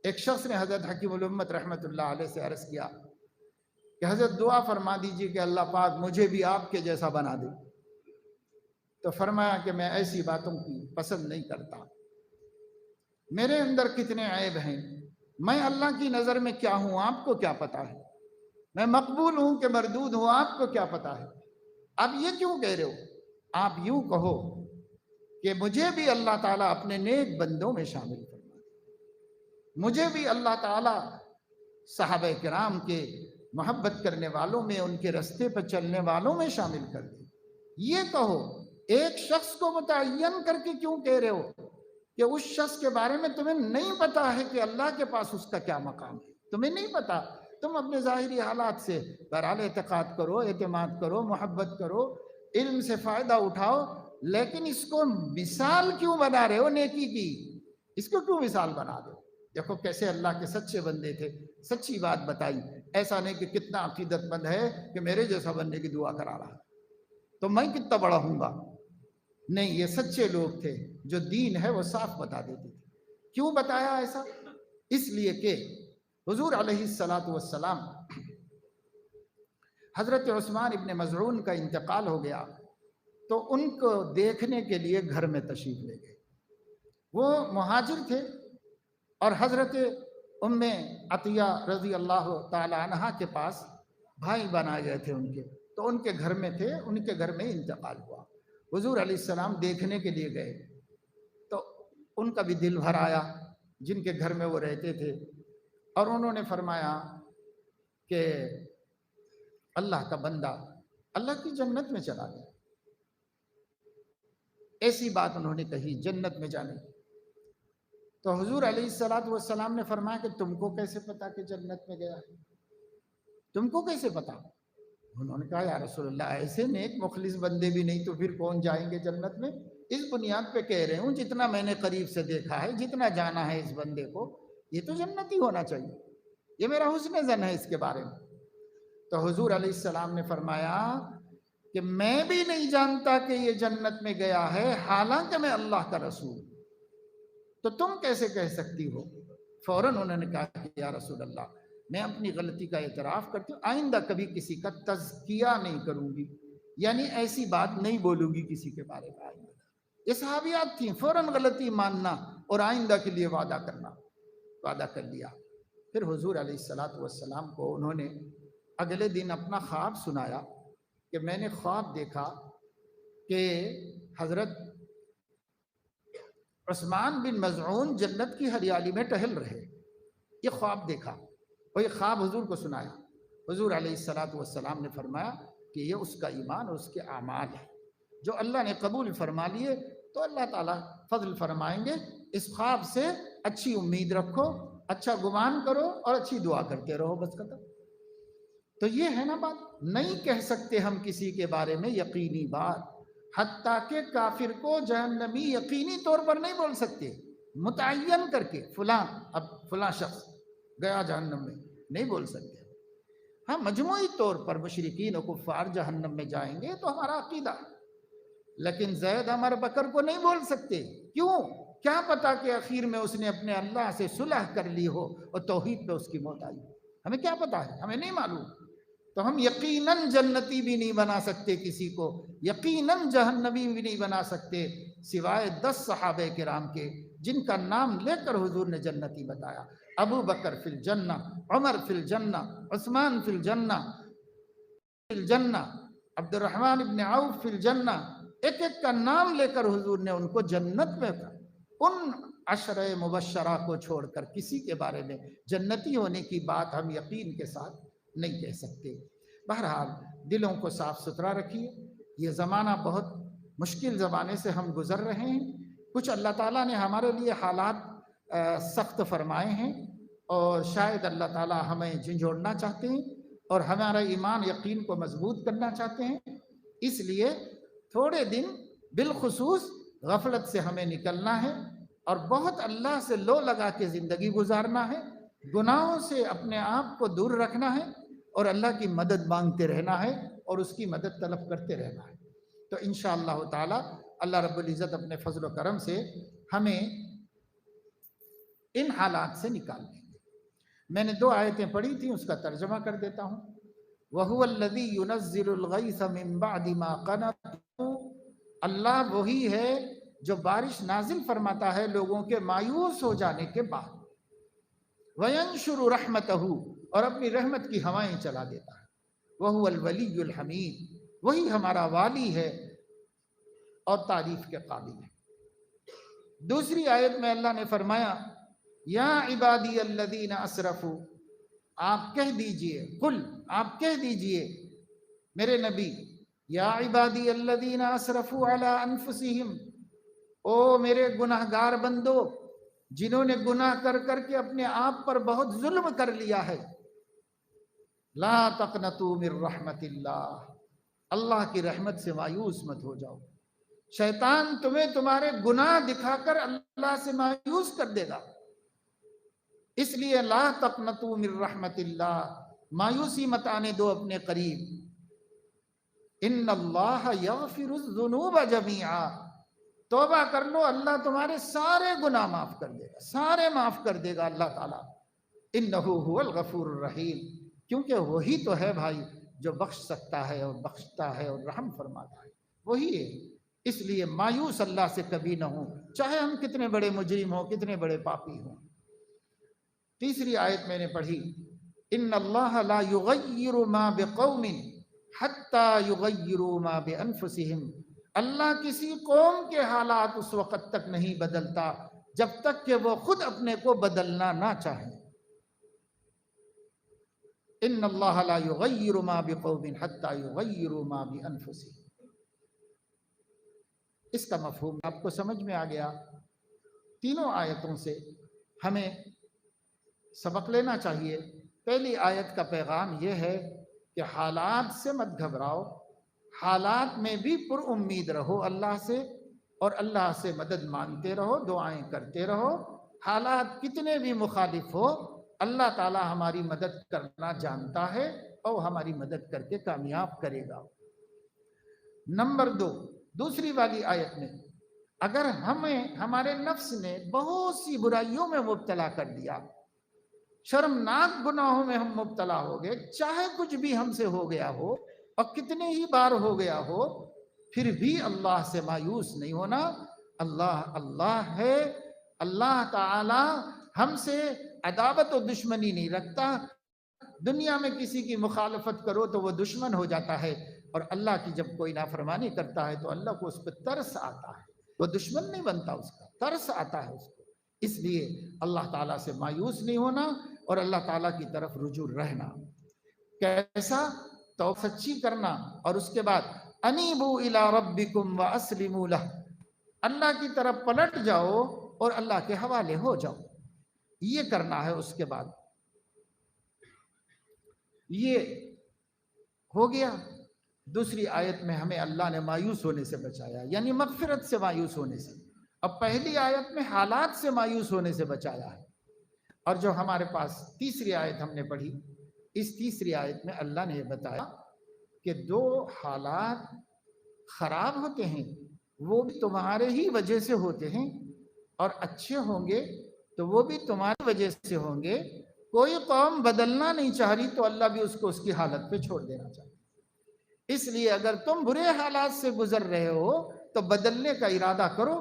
ایک شخص نے حضرت حکیم الامت رحمۃ اللہ علیہ سے عرض کیا کہ حضرت دعا فرما دیجئے کہ اللہ پاک مجھے بھی آپ کے جیسا بنا دے۔ تو فرمایا کہ میں ایسی باتوں کی پسند نہیں کرتا، میرے اندر کتنے عیب ہیں، میں اللہ کی نظر میں کیا ہوں آپ کو کیا پتا ہے، میں مقبول ہوں کہ مردود ہوں آپ کو کیا پتا ہے، آپ یہ کیوں کہہ رہے ہو؟ آپ یوں کہو کہ مجھے بھی اللہ تعالیٰ اپنے نیک بندوں میں شامل کرنا، مجھے بھی اللہ تعالیٰ صحابہ کرام کے محبت کرنے والوں میں، ان کے رستے پر چلنے والوں میں شامل کر دے۔ یہ کہو، ایک شخص کو متعین کر کے کیوں کہہ رہے ہو کہ اس شخص کے بارے میں تمہیں نہیں پتا ہے کہ اللہ کے پاس اس کا کیا مقام ہے، تمہیں نہیں پتا، تم اپنے ظاہری حالات سے بہرحال اعتقاد کرو، اعتماد کرو، محبت کرو، علم سے فائدہ اٹھاؤ، لیکن اس کو مثال کیوں بنا رہے ہو نیکی کی؟ اس کو کیوں مثال بنا دو؟ دیکھو کیسے اللہ کے سچے بندے تھے، سچی بات بتائی، ایسا نہیں کہ کتنا عقیدت مند ہے کہ میرے جیسا بننے کی دعا کرا رہا تو میں کتنا بڑا ہوں گا۔ نہیں، یہ سچے لوگ تھے جو دین ہے وہ صاف بتا دیتے تھے۔ کیوں بتایا ایسا؟ اس لیے کہ حضور علیہ السلام حضرت عثمان ابن مظعون کا انتقال ہو گیا تو ان کو دیکھنے کے لیے گھر میں تشریف لے گئے۔ وہ مہاجر تھے اور حضرت ام عطیہ رضی اللہ تعالی عنہا کے پاس بھائی بنائے گئے تھے ان کے، تو ان کے گھر میں تھے، ان کے گھر میں انتقال ہوا۔ حضور علیہ السلام دیکھنے کے لیے گئے تو ان کا بھی دل بھر آیا جن کے گھر میں وہ رہتے تھے، اور انہوں نے فرمایا کہ اللہ کا بندہ اللہ کی جنت میں چلا گیا۔ ایسی بات انہوں نے کہی، جنت میں جانے کی۔ تو حضور علیہ السلام نے فرمایا کہ تم کو کیسے پتا کہ جنت میں گیا ہے؟ تم کو کیسے پتا؟ انہوں نے کہا یا رسول اللہ ایسے نیک مخلص بندے بھی نہیں تو پھر کون جائیں گے جنت میں؟ اس بنیاد پہ کہہ رہے ہوں جتنا میں نے قریب سے دیکھا ہے، جتنا جانا ہے اس بندے کو، یہ تو جنتی ہونا چاہیے، یہ میرا حسن ظن ہے اس کے بارے میں۔ تو حضور علیہ السلام نے فرمایا کہ میں بھی نہیں جانتا کہ یہ جنت میں گیا ہے، حالانکہ میں اللہ کا رسول، تو تم کیسے کہہ سکتی ہو؟ فوراً انہوں نے کہا کہ یا رسول اللہ میں اپنی غلطی کا اعتراف کرتی ہوں، آئندہ کبھی کسی کا تزکیہ نہیں کروں گی، یعنی ایسی بات نہیں بولوں گی کسی کے بارے میں آئندہ۔ یہ صحابیات تھیں، فوراً غلطی ماننا اور آئندہ کے لیے وعدہ کرنا، وعدہ کر لیا۔ پھر حضور علیہ السلام کو انہوں نے اگلے دن اپنا خواب سنایا کہ میں نے خواب دیکھا کہ حضرت عثمان بن مظعون جنت کی ہریالی میں ٹہل رہے، یہ خواب دیکھا اور یہ خواب حضور کو سنایا۔ حضور علیہ السلام نے فرمایا کہ یہ اس کا ایمان اور اس کے اعمال ہے، جو اللہ نے قبول فرما لیے تو اللہ تعالیٰ فضل فرمائیں گے۔ اس خواب سے اچھی امید رکھو، اچھا گمان کرو اور اچھی دعا کرتے رہو، بس ختم۔ تو یہ ہے نا بات، نہیں کہہ سکتے ہم کسی کے بارے میں یقینی بات، حتیٰ کہ کافر کو جہنمی یقینی طور پر نہیں بول سکتے، متعین کر کے فلاں، اب فلاں شخص گیا جہنم میں، نہیں بول سکتے۔ ہاں مجموعی طور پر مشرکین و کفار جہنم میں جائیں گے تو ہمارا عقیدہ ہے، لیکن زید عمر بکر کو نہیں بول سکتے۔ کیوں؟ کیا پتا کہ اخیر میں اس نے اپنے اللہ سے صلح کر لی ہو اور توحید پہ اس کی موت آئی، ہمیں کیا پتا ہے، ہمیں نہیں معلوم۔ تو ہم یقیناً جنتی بھی نہیں بنا سکتے کسی کو، یقیناً جہنمی بھی نہیں بنا سکتے، سوائے 10 صحابہ کرام کے جن کا نام لے کر حضور نے جنتی بتایا۔ ابو بکر فی الجنہ، عمر فی الجنہ، عثمان فی الجنہ، عبد الرحمن ابن عوف فی الجنہ، ایک ایک کا نام لے کر حضور نے ان کو جنت میں، ان 10 مبشرہ کو چھوڑ کر کسی کے بارے میں جنتی ہونے کی بات ہم یقین کے ساتھ نہیں کہہ سکتے۔ بہرحال دلوں کو صاف ستھرا رکھیے، یہ زمانہ بہت مشکل زمانے سے ہم گزر رہے ہیں، کچھ اللہ تعالیٰ نے ہمارے لیے حالات سخت فرمائے ہیں اور شاید اللہ تعالیٰ ہمیں جھنجھوڑنا چاہتے ہیں اور ہمارا ایمان یقین کو مضبوط کرنا چاہتے ہیں، اس لیے تھوڑے دن بالخصوص غفلت سے ہمیں نکلنا ہے اور بہت اللہ سے لو لگا کے زندگی گزارنا ہے، گناہوں سے اپنے آپ کو دور رکھنا ہے اور اللہ کی مدد مانگتے رہنا ہے اور اس کی مدد طلب کرتے رہنا ہے۔ تو انشاءاللہ تعالی اللہ رب العزت اپنے فضل و کرم سے ہمیں ان حالات سے نکال دیں گے۔ میں نے 2 آیتیں پڑھی تھیں، اس کا ترجمہ کر دیتا ہوں۔ وَهُوَ الَّذِي يُنَزِّلُ الْغَيْثَ مِن بَعْدِ مَا قَنَطُوا، اللہ وہی ہے جو بارش نازل فرماتا ہے لوگوں کے مایوس ہو جانے کے بعد۔ وَيَنشُرُ رَحْمَتَهُ، اور اپنی رحمت کی ہوائیں چلا دیتا ہے۔ وَهُوَ الْوَلِيُّ الْحَمِيدُ، وہی ہمارا والی ہے اور تعریف کے قابل ہے۔ دوسری آیت میں اللہ نے فرمایا یا عبادی الذین اسرفوا، آپ کہہ دیجئے، قل، آپ کہہ دیجئے میرے نبی، یا عبادی الذین اسرفوا علی انفسہم، او میرے گناہگار بندو جنہوں نے گناہ کر کر کے اپنے آپ پر بہت ظلم کر لیا ہے، لا تقنطوا من رحمت اللہ، اللہ کی رحمت سے مایوس مت ہو جاؤ۔ شیطان تمہیں تمہارے گناہ دکھا کر اللہ سے مایوس کر دے گا، اس لیے لا تقنطوا من رحمت اللہ، مایوسی مت آنے دو اپنے قریب۔ ان اللہ یغفر الذنوب جميعا، توبہ کر لو، اللہ تمہارے سارے گناہ معاف کر دے گا، سارے معاف کر دے گا اللہ تعالیٰ۔ انہ هو الغفور الرحیم، کیونکہ وہی تو ہے بھائی جو بخش سکتا ہے اور بخشتا ہے اور رحم فرماتا ہے، وہی ہے۔ اس لیے مایوس اللہ سے کبھی نہ ہوں، چاہے ہم کتنے بڑے مجرم ہوں، کتنے بڑے پاپی ہوں۔ تیسری آیت میں نے پڑھی ان اللہ لا یغیر ما بقوم حتی یغیروا ما بانفسہم، اللہ کسی قوم کے حالات اس وقت تک نہیں بدلتا جب تک کہ وہ خود اپنے کو بدلنا نہ چاہیں۔ ان اللہ لا یغیر ما بقوم حتی یغیروا ما بانفسہم، اس کا مفہوم آپ کو سمجھ میں آ گیا۔ تینوں آیتوں سے ہمیں سبق لینا چاہیے۔ پہلی آیت کا پیغام یہ ہے کہ حالات سے مت گھبراؤ، حالات میں بھی پر امید رہو اللہ سے، اور اللہ سے مدد مانگتے رہو، دعائیں کرتے رہو۔ حالات کتنے بھی مخالف ہو، اللہ تعالی ہماری مدد کرنا جانتا ہے اور ہماری مدد کر کے کامیاب کرے گا۔ نمبر 2، دوسری والی آیت میں اگر ہمیں ہمارے نفس نے بہت سی برائیوں میں مبتلا کر دیا، شرمناک گناہوں میں ہم مبتلا ہو گئے، چاہے کچھ بھی ہم سے ہو گیا ہو اور کتنے ہی بار ہو گیا ہو، پھر بھی اللہ سے مایوس نہیں ہونا۔ اللہ اللہ ہے، اللہ تعالی ہم سے عداوت و دشمنی نہیں رکھتا۔ دنیا میں کسی کی مخالفت کرو تو وہ دشمن ہو جاتا ہے، اور اللہ کی جب کوئی نافرمانی کرتا ہے تو اللہ کو اس پہ ترس آتا ہے، وہ دشمن نہیں بنتا، اس کا ترس آتا ہے اس کو۔ اس لیے اللہ تعالیٰ سے مایوس نہیں ہونا اور اللہ تعالیٰ کی طرف رجوع رہنا۔ کیسا؟ توبہ سچی کرنا، اور اس کے بعد انیبوا الی ربکم واسلموا لہ، اللہ کی طرف پلٹ جاؤ اور اللہ کے حوالے ہو جاؤ، یہ کرنا ہے۔ اس کے بعد یہ ہو گیا۔ دوسری آیت میں ہمیں اللہ نے مایوس ہونے سے بچایا، یعنی مغفرت سے مایوس ہونے سے۔ اب پہلی آیت میں حالات سے مایوس ہونے سے بچایا ہے، اور جو ہمارے پاس تیسری آیت ہم نے پڑھی، اس تیسری آیت میں اللہ نے یہ بتایا کہ 2 حالات خراب ہوتے ہیں وہ بھی تمہارے ہی وجہ سے ہوتے ہیں، اور اچھے ہوں گے تو وہ بھی تمہاری وجہ سے ہوں گے۔ کوئی قوم بدلنا نہیں چاہ رہی تو اللہ بھی اس کو اس کی حالت پہ چھوڑ دینا چاہتا ہے۔ اس لیے اگر تم برے حالات سے گزر رہے ہو تو بدلنے کا ارادہ کرو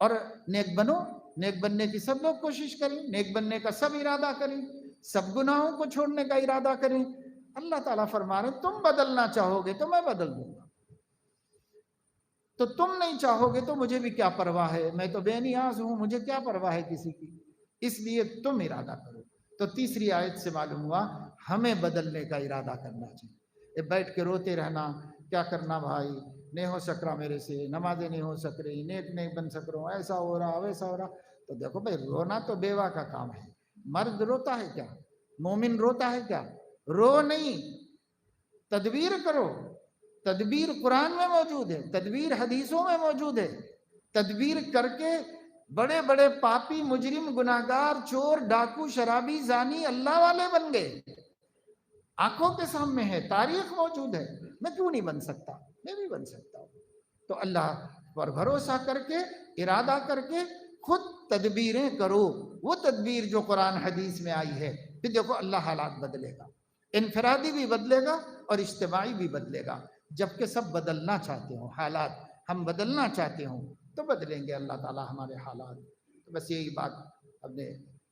اور نیک بنو۔ نیک بننے کی سب لوگ کوشش کریں، نیک بننے کا سب ارادہ کریں، سب گناہوں کو چھوڑنے کا ارادہ کریں۔ اللہ تعالیٰ فرما رہے ہیں تم بدلنا چاہو گے تو میں بدل دوں گا، تو تم نہیں چاہو گے تو مجھے بھی کیا پرواہ ہے، میں تو بے نیاز ہوں، مجھے کیا پرواہ ہے کسی کی، اس لیے تم ارادہ کرو۔ تو تیسری آیت سے معلوم ہوا ہمیں بدلنے کا ارادہ کرنا چاہیے۔ بیٹھ کے روتے رہنا کیا کرنا بھائی، نہیں ہو سک رہا میرے سے، نمازیں نہیں ہو سک رہی، نیک نہیں بن سک رہا ہوں، ایسا ہو رہا ویسا ہو رہا۔ تو دیکھو بھائی، رونا تو بیوہ کا کام ہے، مرد روتا ہے کیا؟ مومن روتا ہے کیا؟ رو نہیں، تدبیر کرو۔ تدبیر قرآن میں موجود ہے، تدبیر حدیثوں میں موجود ہے۔ تدبیر کر کے بڑے بڑے پاپی، مجرم، گناہگار، چور، ڈاکو، شرابی، زانی اللہ والے بن گئے، آنکھوں کے سامنے ہے، تاریخ موجود ہے۔ میں کیوں نہیں بن سکتا؟ میں بھی بن سکتا ہوں۔ تو اللہ پر بھروسہ کر کے، ارادہ کر کے، خود تدبیریں کرو، وہ تدبیر جو قرآن حدیث میں آئی ہے، پھر دیکھو اللہ حالات بدلے گا، انفرادی بھی بدلے گا اور اجتماعی بھی بدلے گا۔ جبکہ سب بدلنا چاہتے ہوں، حالات ہم بدلنا چاہتے ہوں تو بدلیں گے اللہ تعالیٰ ہمارے حالات۔ تو بس یہی بات ہم نے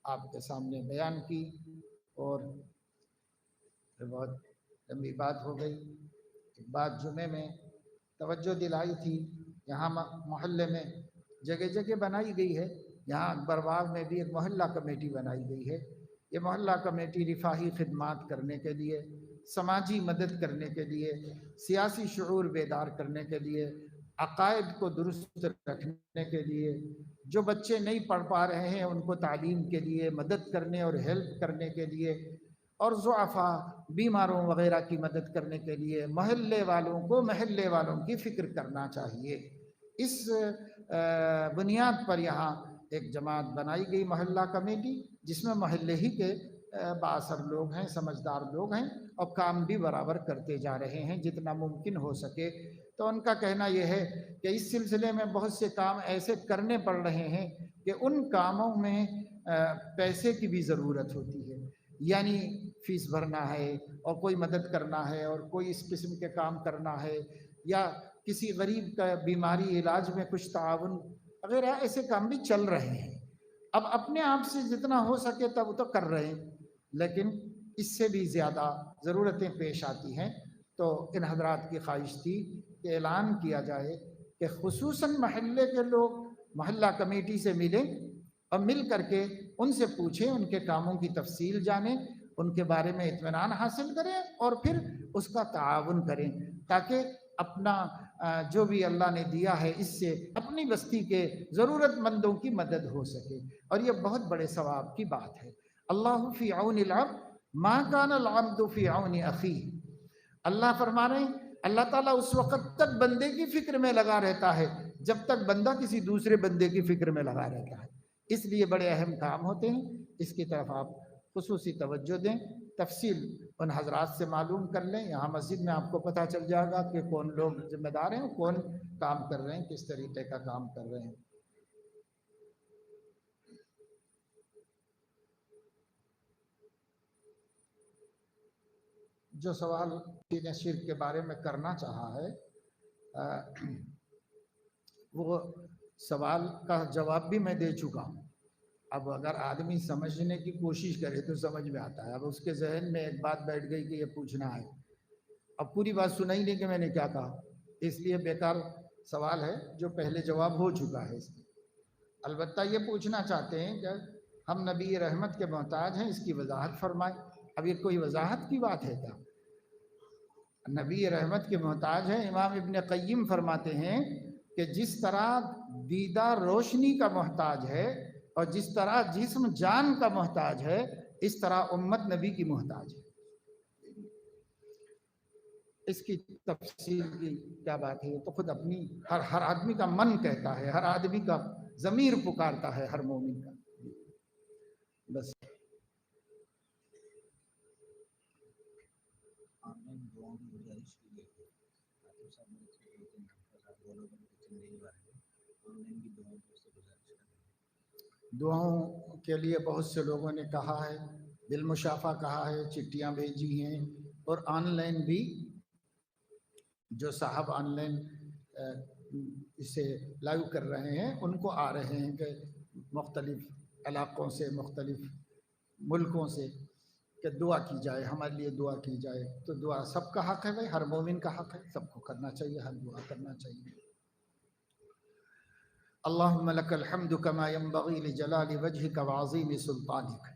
آپ کے سامنے بیان کی، اور بہت لمبی بات ہو گئی۔ ایک بات جمعے میں توجہ دلائی تھی، یہاں محلے میں جگہ جگہ بنائی گئی ہے، یہاں اکبر باغ میں بھی ایک محلہ کمیٹی بنائی گئی ہے۔ یہ محلہ کمیٹی رفاہی خدمات کرنے کے لیے، سماجی مدد کرنے کے لیے، سیاسی شعور بیدار کرنے کے لیے، عقائد کو درست رکھنے کے لیے، جو بچے نہیں پڑھ پا رہے ہیں ان کو تعلیم کے لیے مدد کرنے اور ہیلپ کرنے کے لیے، اور ضعفاء بیماروں وغیرہ کی مدد کرنے کے لیے محلے والوں کو محلے والوں کی فکر کرنا چاہیے۔ اس بنیاد پر یہاں ایک جماعت بنائی گئی محلہ کمیٹی، جس میں محلے ہی کے بااثر لوگ ہیں، سمجھدار لوگ ہیں، اور کام بھی برابر کرتے جا رہے ہیں جتنا ممکن ہو سکے۔ تو ان کا کہنا یہ ہے کہ اس سلسلے میں بہت سے کام ایسے کرنے پڑ رہے ہیں کہ ان کاموں میں پیسے کی بھی ضرورت ہوتی ہے، یعنی فیس بھرنا ہے اور کوئی مدد کرنا ہے اور کوئی اس قسم کے کام کرنا ہے، یا کسی غریب کا بیماری علاج میں کچھ تعاون وغیرہ، ایسے کام بھی چل رہے ہیں۔ اب اپنے آپ سے جتنا ہو سکے تب تو کر رہے ہیں، لیکن اس سے بھی زیادہ ضرورتیں پیش آتی ہیں۔ تو ان حضرات کی خواہش تھی کہ اعلان کیا جائے کہ خصوصاً محلے کے لوگ محلہ کمیٹی سے ملیں اور مل کر کے ان سے پوچھیں، ان کے کاموں کی تفصیل جانیں، ان کے بارے میں اطمینان حاصل کریں اور پھر اس کا تعاون کریں، تاکہ اپنا جو بھی اللہ نے دیا ہے اس سے اپنی بستی کے ضرورت مندوں کی مدد ہو سکے۔ اور یہ بہت بڑے ثواب کی بات ہے۔ اللہ فی عون العبد ما کان العبد فی عون اخیہ۔ اللہ فرما رہے ہیں اللہ تعالیٰ اس وقت تک بندے کی فکر میں لگا رہتا ہے جب تک بندہ کسی دوسرے بندے کی فکر میں لگا رہتا ہے۔ اس لیے بڑے اہم کام ہوتے ہیں، اس کی طرف آپ خصوصی توجہ دیں۔ تفصیل ان حضرات سے معلوم کر لیں، یہاں مسجد میں آپ کو پتہ چل جائے گا کہ کون لوگ ذمہ دار ہیں، کون کام کر رہے ہیں، کس طریقے کا کام کر رہے ہیں۔ جو سوال دین شرک کے بارے میں کرنا چاہا ہے، وہ سوال کا جواب بھی میں دے چکا ہوں۔ اب اگر آدمی سمجھنے کی کوشش کرے تو سمجھ میں آتا ہے۔ اب اس کے ذہن میں ایک بات بیٹھ گئی کہ یہ پوچھنا ہے، اب پوری بات سنا ہی نہیں کہ میں نے کیا کہا، اس لیے بیکار سوال ہے جو پہلے جواب ہو چکا ہے اس میں۔ البتہ یہ پوچھنا چاہتے ہیں کہ ہم نبی رحمت کے محتاج ہیں، اس کی وضاحت فرمائیں۔ اب یہ کوئی وضاحت کی بات ہے کیا؟ نبی رحمت کے محتاج ہیں۔ امام ابن قیم فرماتے ہیں کہ جس طرح دیدہ روشنی کا محتاج ہے اور جس طرح جسم جان کا محتاج ہے، اس طرح امت نبی کی محتاج ہے۔ اس کی تفصیل کی کیا بات ہے، تو خود اپنی ہر آدمی کا من کہتا ہے، ہر آدمی کا ضمیر پکارتا ہے، ہر مومن کا۔ بس دعاؤں کے لیے بہت سے لوگوں نے کہا ہے، بالمشافہ کہا ہے، چٹھیاں بھیجی ہیں، اور آن لائن بھی جو صاحب آن لائن اسے لائیو کر رہے ہیں ان کو آ رہے ہیں کہ مختلف علاقوں سے، مختلف ملکوں سے، کہ دعا کی جائے، ہمارے لیے دعا کی جائے۔ تو دعا سب کا حق ہے بھائی، ہر مومن کا حق ہے، سب کو کرنا چاہیے، ہر دعا کرنا چاہیے۔ اللہم لک الحمد کما ینبغی لجلال وجہک وعظیم سلطانک،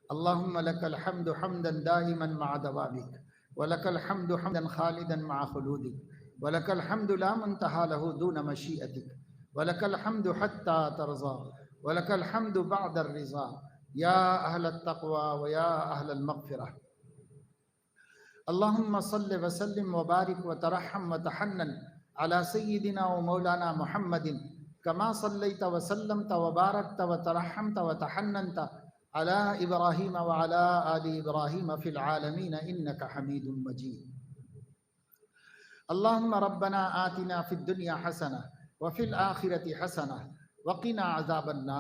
اللہم لک الحمد حمدا دائما مع دوامک، ولک الحمد حمدا خالدا مع خلودک، ولک الحمد لا منتہا له دون مشیئتک، ولک الحمد حتی ترضا، ولک الحمد بعد الرضا، یا اہل التقوی ویا اہل المغفرہ۔ اللہم صل وسلم وبارک وترحم وتحنن علی سیدنا ومولانا محمد کما صلیت وسلمت وبارکت وترحمت وتحننت علی ابراہیم وعلی آل ابراہیم فی العالمین انک حمید مجید۔ اللہم ربنا آتنا فی الدنیا حسنہ وفی الآخرة حسنہ وقنا عذاب النار۔